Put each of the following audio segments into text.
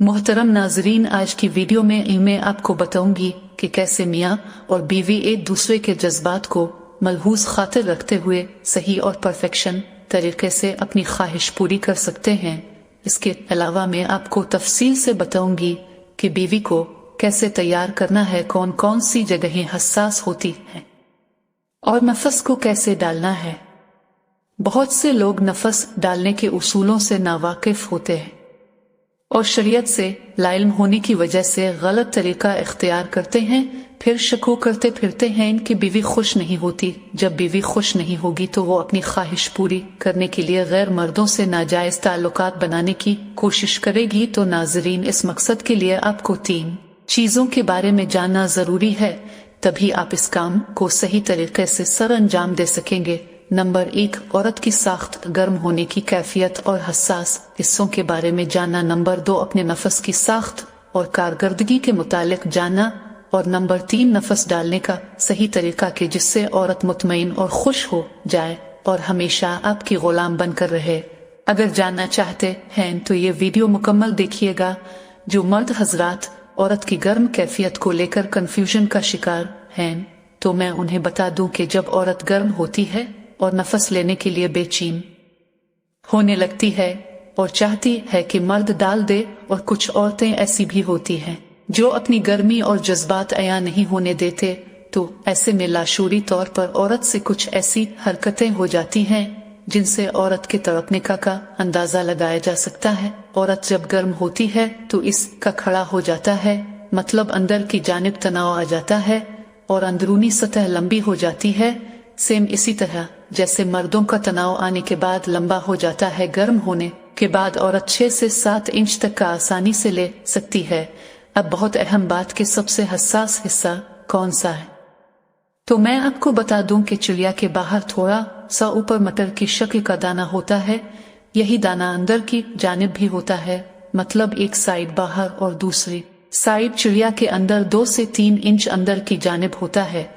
मोहतरम नाजरीन, आज की वीडियो में मैं आपको बताऊंगी कि कैसे मियाँ और बीवी एक दूसरे के जज्बात को मलहूज खातिर रखते हुए सही और परफेक्शन तरीके से अपनी ख्वाहिश पूरी कर सकते हैं। इसके अलावा मैं आपको तफसील से बताऊंगी कि बीवी को कैसे तैयार करना है, कौन कौन सी जगहें हसास होती हैं और नफस को कैसे डालना है। बहुत से लोग नफस डालने के उसूलों से नावाकिफ होते हैं और शरीयत से लाइल्म होने की वजह से गलत तरीका इख्तियार करते हैं। फिर शको करते फिरते हैं कि बीवी खुश नहीं होती। जब बीवी खुश नहीं होगी तो वो अपनी ख्वाहिश पूरी करने के लिए गैर मर्दों से नाजायज ताल्लुकात बनाने की कोशिश करेगी। तो नाजरीन, इस मकसद के लिए आपको 3 चीजों के बारे में जानना जरूरी है, तभी आप इस काम को सही तरीके से सर अंजाम दे सकेंगे। नंबर 1, औरत की साख्त गर्म होने की कैफियत और हसास हिस्सों के बारे में जानना। नंबर 2, अपने नफस की साख्त और कारकर्दगी के मुतालिक जानना। और नंबर 3, नफस डालने का सही तरीका कि जिससे औरत मुतमईन और खुश हो जाए और हमेशा आपकी गुलाम बनकर रहे। अगर जानना चाहते हैं तो ये वीडियो मुकम्मल देखिएगा। जो मर्द हजरात औरत की गर्म कैफियत को लेकर कंफ्यूजन का शिकार हैं, तो मैं उन्हें बता दूं कि जब औरत गर्म होती है और नफस लेने के लिए बेचैन होने लगती है और चाहती है कि मर्द डाल दे, और कुछ औरतें ऐसी भी होती हैं जो अपनी गर्मी और जज्बात अया नहीं होने देते, तो ऐसे में लाशूरी तौर पर औरत से कुछ ऐसी हरकतें हो जाती हैं जिनसे औरत के तड़पने का अंदाजा लगाया जा सकता है। औरत जब गर्म होती है तो इसका खड़ा हो जाता है, मतलब अंदर की जानिब तनाव आ जाता है और अंदरूनी सतह लंबी हो जाती है। सेम इसी तरह जैसे मर्दों का तनाव आने के बाद लंबा हो जाता है, गर्म होने के बाद औरत 6 से 7 इंच तक का आसानी से ले सकती है। अब बहुत अहम बात कि सबसे हसास हिस्सा कौन सा है, तो मैं आपको बता दूं कि चिड़िया के बाहर थोड़ा सा ऊपर मटर की शक्ल का दाना होता है। यही दाना अंदर की जानिब भी होता है, मतलब एक साइड बाहर और दूसरी साइड चिड़िया के अंदर 2 से 3 इंच अंदर की जानिब होता है,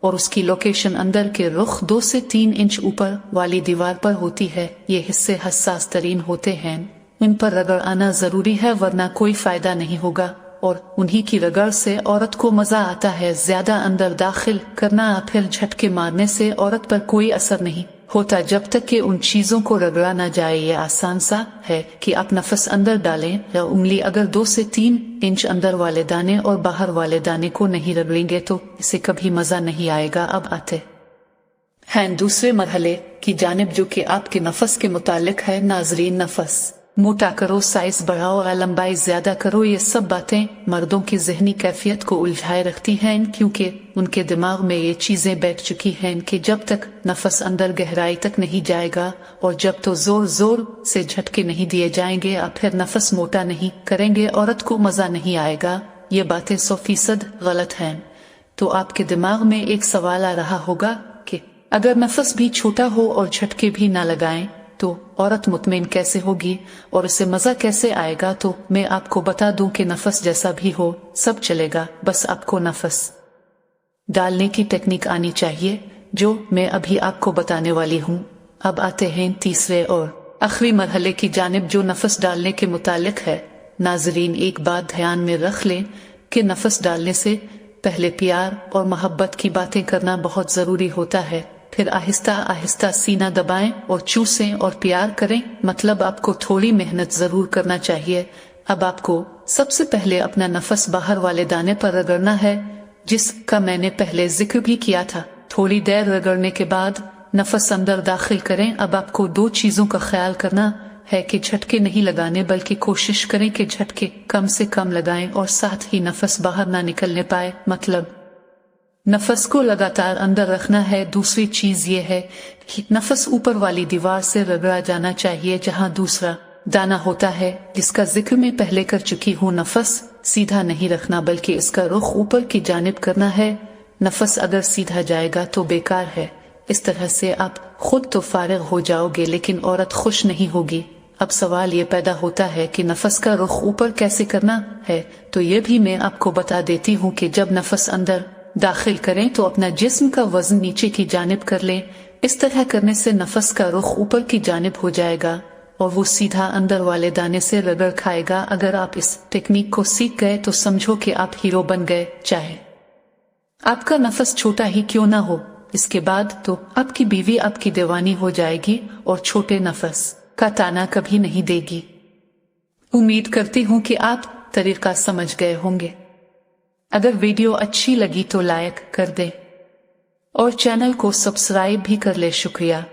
और उसकी लोकेशन अंदर के रुख 2 से 3 इंच ऊपर वाली दीवार पर होती है। ये हिस्से हसास तरीन होते हैं, इन पर रगड़ आना जरूरी है, वरना कोई फायदा नहीं होगा और उन्हीं की रगड़ से औरत को मजा आता है। ज्यादा अंदर दाखिल करना या फिर झटके मारने से औरत पर कोई असर नहीं होता जब तक कि उन चीजों को रगड़ा ना जाए। ये आसान सा है कि आप नफस अंदर डालें या उंगली अगर 2 से 3 इंच अंदर वाले दाने और बाहर वाले दाने को नहीं रगड़ेंगे तो इसे कभी मजा नहीं आएगा। अब आते हैं दूसरे मरहले की जानिब, जो कि आपके नफस के मुतालिक है। नाजरीन, नफस मोटा करो, साइज बढ़ाओ या लंबाई ज्यादा करो, ये सब बातें मर्दों की जहनी कैफियत को उलझाए रखती हैं, क्योंकि उनके दिमाग में ये चीजें बैठ चुकी हैं कि जब तक नफस अंदर गहराई तक नहीं जाएगा और जब तो जोर जोर से झटके नहीं दिए जाएंगे या फिर नफस मोटा नहीं करेंगे, औरत को मजा नहीं आएगा। ये बातें 100% गलत हैं। तो आपके दिमाग में एक सवाल आ रहा होगा कि अगर नफस भी छोटा हो और झटके भी ना लगाएं तो औरत मुतमईन कैसे होगी और उसे मजा कैसे आएगा। तो मैं आपको बता दूं कि नफस जैसा भी हो सब चलेगा, बस आपको नफस डालने की टेक्निक आनी चाहिए, जो मैं अभी आपको बताने वाली हूँ। अब आते हैं तीसरे और आखिरी मरहले की जानिब, जो नफस डालने के मुतालिक है। नाजरीन, एक बात ध्यान में रख लें कि नफस डालने से पहले प्यार और मोहब्बत की बातें करना बहुत जरूरी होता है। फिर आहिस्ता आहिस्ता सीना दबाएं और चूसें और प्यार करें, मतलब आपको थोड़ी मेहनत जरूर करना चाहिए। अब आपको सबसे पहले अपना नफस बाहर वाले दाने पर रगड़ना है, जिसका मैंने पहले जिक्र भी किया था। थोड़ी देर रगड़ने के बाद नफस अंदर दाखिल करें। अब आपको 2 चीजों का ख्याल करना है कि झटके नहीं लगाने, बल्कि कोशिश करें कि झटके कम से कम लगाएं और साथ ही नफस बाहर ना निकलने पाए, मतलब नफस को लगातार अंदर रखना है। दूसरी चीज ये है कि नफस ऊपर वाली दीवार से रगड़ा जाना चाहिए जहां दूसरा दाना होता है, जिसका जिक्र मैं पहले कर चुकी हूँ। नफस सीधा नहीं रखना, बल्कि इसका रुख ऊपर की जानिब करना है। नफस अगर सीधा जाएगा तो बेकार है। इस तरह से आप खुद तो फारिग हो जाओगे, लेकिन औरत खुश नहीं होगी। अब सवाल ये पैदा होता है कि नफस का रुख ऊपर कैसे करना है, तो ये भी मैं आपको बता देती हूँ कि जब नफस अंदर दाखिल करें तो अपना जिस्म का वजन नीचे की जानिब कर लें। इस तरह करने से नफस का रुख ऊपर की जानिब हो जाएगा और वो सीधा अंदर वाले दाने से रगड़ खाएगा। अगर आप इस टेक्निक को सीख गए तो समझो कि आप हीरो बन गए, चाहे आपका नफस छोटा ही क्यों ना हो। इसके बाद तो आपकी बीवी आपकी दीवानी हो जाएगी और छोटे नफस का ताना कभी नहीं देगी। उम्मीद करती हूँ कि आप तरीका समझ गए होंगे। अगर वीडियो अच्छी लगी तो लाइक कर दे और चैनल को सब्सक्राइब भी कर ले। शुक्रिया।